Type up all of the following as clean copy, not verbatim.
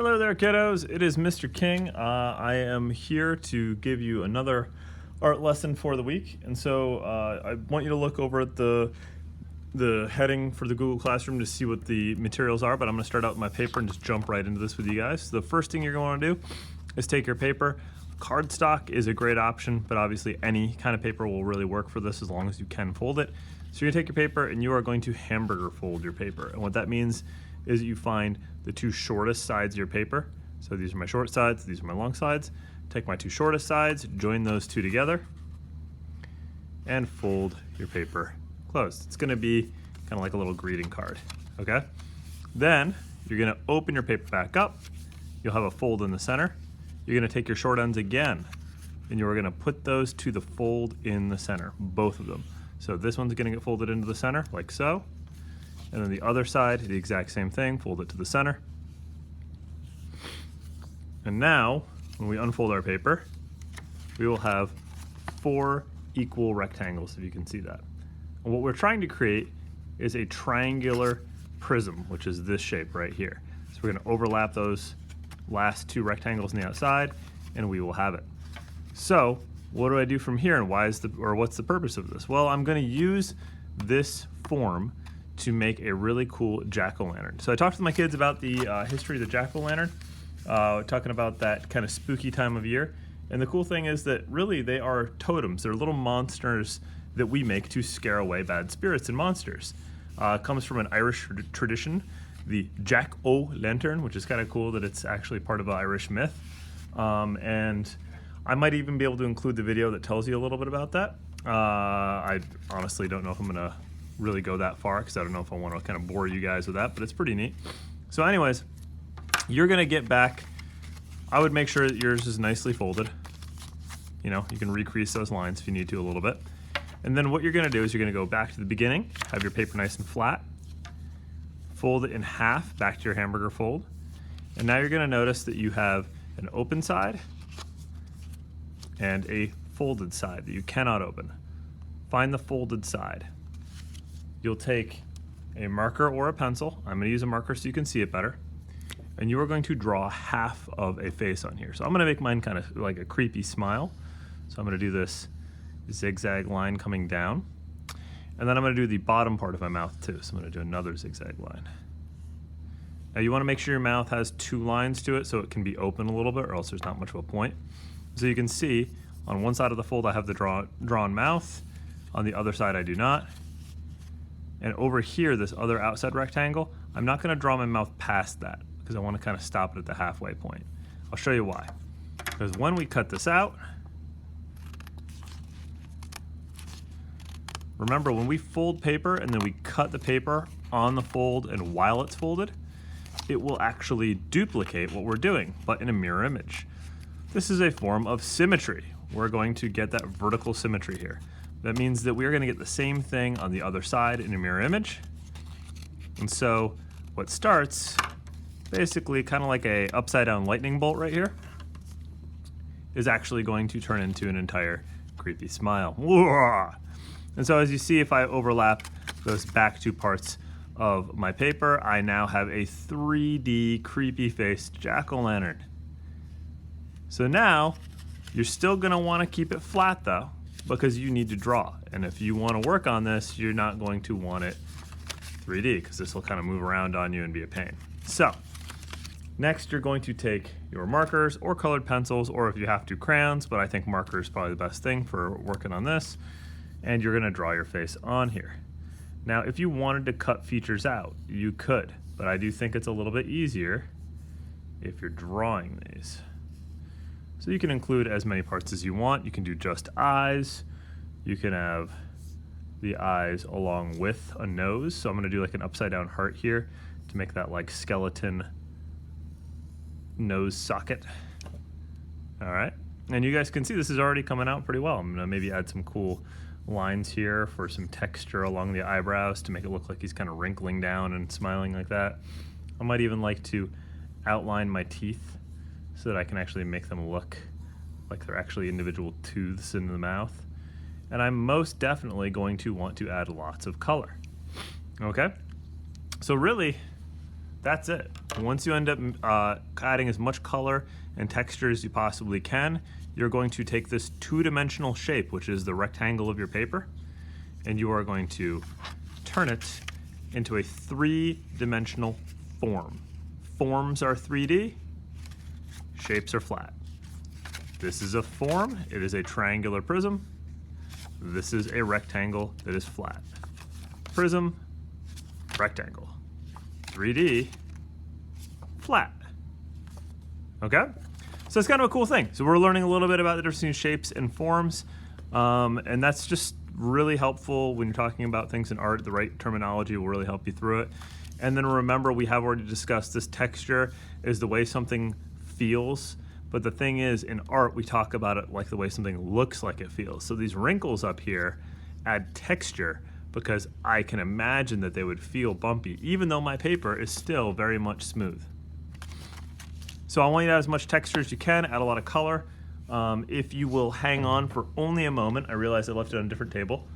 Hello there, kiddos. It is Mr. King. I am here to give you another art lesson for the week. And so I want you to look over at the heading for the Google Classroom to see what the materials are, but I'm going to start out with my paper and just jump right into this with you guys. So the first thing you're going to do is take your paper. Cardstock is a great option, but obviously any kind of paper will really work for this as long as you can fold it. So you're going to take your paper and you are going to hamburger fold your paper. And what that means is you find the two shortest sides of your paper. So these are my short sides, these are my long sides. Take my two shortest sides, join those two together, and fold your paper closed. It's gonna be kind of like a little greeting card, okay? Then you're gonna open your paper back up. You'll have a fold in the center. You're gonna take your short ends again, and you're gonna put those to the fold in the center, both of them. So this one's gonna get folded into the center, like so. And then the other side, the exact same thing, fold it to the center. And now, when we unfold our paper, we will have 4 equal rectangles, if you can see that. And what we're trying to create is a triangular prism, which is this shape right here. So we're gonna overlap those last 2 rectangles on the outside, and we will have it. So, what do I do from here, and what's the purpose of this? Well, I'm gonna use this form to make a really cool jack-o'-lantern. So I talked to my kids about the history of the jack-o'-lantern, talking about that kind of spooky time of year. And the cool thing is that really they are totems. They're little monsters that we make to scare away bad spirits and monsters. It comes from an Irish tradition, the Jack-o'-lantern, which is kind of cool that it's actually part of an Irish myth. And I might even be able to include the video that tells you a little bit about that. I honestly don't know if I'm gonna really go that far because I don't know if I want to kind of bore you guys with that, but it's pretty neat. So anyways, you're gonna get back, I would make sure that yours is nicely folded. You know, you can recrease those lines if you need to a little bit. And then what you're gonna do is you're gonna go back to the beginning, have your paper nice and flat, fold it in half back to your hamburger fold. And now you're gonna notice that you have an open side and a folded side that you cannot open. Find the folded side. You'll take a marker or a pencil. I'm gonna use a marker so you can see it better. And you are going to draw half of a face on here. So I'm gonna make mine kind of like a creepy smile. So I'm gonna do this zigzag line coming down. And then I'm gonna do the bottom part of my mouth too. So I'm gonna do another zigzag line. Now you wanna make sure your mouth has 2 lines to it so it can be open a little bit, or else there's not much of a point. So you can see on one side of the fold I have the drawn mouth. On the other side I do not. And over here, this other outside rectangle, I'm not gonna draw my mouth past that because I wanna kind of stop it at the halfway point. I'll show you why. Because when we cut this out, remember when we fold paper and then we cut the paper on the fold and while it's folded, it will actually duplicate what we're doing, but in a mirror image. This is a form of symmetry. We're going to get that vertical symmetry here. That means that we're gonna get the same thing on the other side in a mirror image. And so what starts, basically kind of like a upside down lightning bolt right here, is actually going to turn into an entire creepy smile. And so as you see, if I overlap those back 2 parts of my paper, I now have a 3D creepy faced jack-o'-lantern. So now, you're still gonna wanna keep it flat though, because you need to draw. And if you want to work on this, you're not going to want it 3D because this will kind of move around on you and be a pain. So next you're going to take your markers or colored pencils, or if you have to, crayons, but I think marker is probably the best thing for working on this. And you're gonna draw your face on here. Now, if you wanted to cut features out, you could, but I do think it's a little bit easier if you're drawing these. So you can include as many parts as you want. You can do just eyes. You can have the eyes along with a nose. So I'm gonna do like an upside down heart here to make that like skeleton nose socket. All right, and you guys can see this is already coming out pretty well. I'm gonna maybe add some cool lines here for some texture along the eyebrows to make it look like he's kind of wrinkling down and smiling like that. I might even like to outline my teeth so that I can actually make them look like they're actually individual tooths in the mouth. And I'm most definitely going to want to add lots of color. Okay? So really, that's it. Once you end up adding as much color and texture as you possibly can, you're going to take this two-dimensional shape, which is the rectangle of your paper, and you are going to turn it into a three-dimensional form. Forms are 3D, shapes are flat. This is a form, it is a triangular prism. This is a rectangle that is flat. Prism, rectangle. 3D, flat. Okay? So it's kind of a cool thing. So we're learning a little bit about the difference between shapes and forms, and that's just really helpful when you're talking about things in art. The right terminology will really help you through it. And then remember, we have already discussed this texture is the way something feels, but the thing is, in art, we talk about it like the way something looks like it feels. So these wrinkles up here add texture because I can imagine that they would feel bumpy, even though my paper is still very much smooth. So I want you to add as much texture as you can, add a lot of color. If you will hang on for only a moment, I realize I left it on a different table.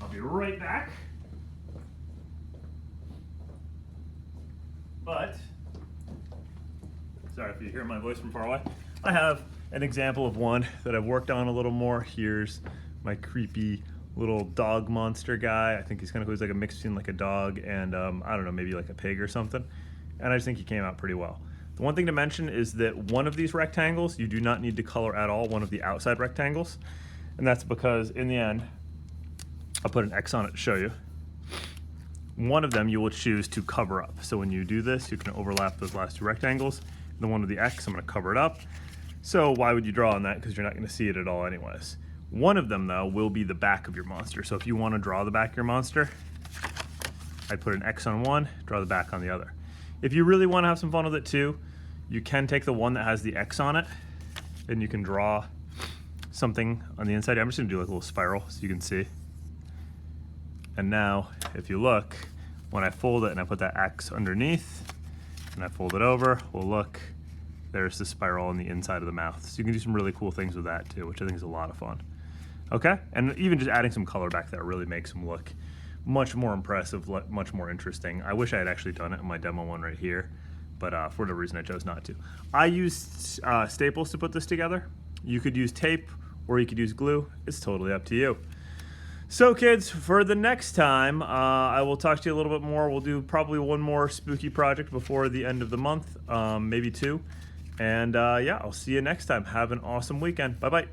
I'll be right back. But, sorry if you hear my voice from far away. I have an example of one that I've worked on a little more. Here's my creepy little dog monster guy. I think he's kind of cool. He's like a mix between like a dog and I don't know, maybe like a pig or something. And I just think he came out pretty well. The one thing to mention is that one of these rectangles you do not need to color at all, one of the outside rectangles. And that's because in the end, I'll put an X on it to show you. One of them you will choose to cover up. So when you do this, you can overlap those last two rectangles. The one with the X, I'm gonna cover it up. So why would you draw on that? Because you're not gonna see it at all anyways. One of them though will be the back of your monster. So if you wanna draw the back of your monster, I'd put an X on one, draw the back on the other. If you really wanna have some fun with it too, you can take the one that has the X on it and you can draw something on the inside. I'm just gonna do like a little spiral so you can see. And now, if you look, when I fold it and I put that X underneath, and I fold it over, well look, there's the spiral on the inside of the mouth. So you can do some really cool things with that too, which I think is a lot of fun. Okay, and even just adding some color back there really makes them look much more impressive, much more interesting. I wish I had actually done it in my demo one right here, but for whatever reason I chose not to. I used staples to put this together. You could use tape or you could use glue. It's totally up to you. So kids, for the next time, I will talk to you a little bit more. We'll do probably one more spooky project before the end of the month, maybe two. And yeah, I'll see you next time. Have an awesome weekend. Bye-bye.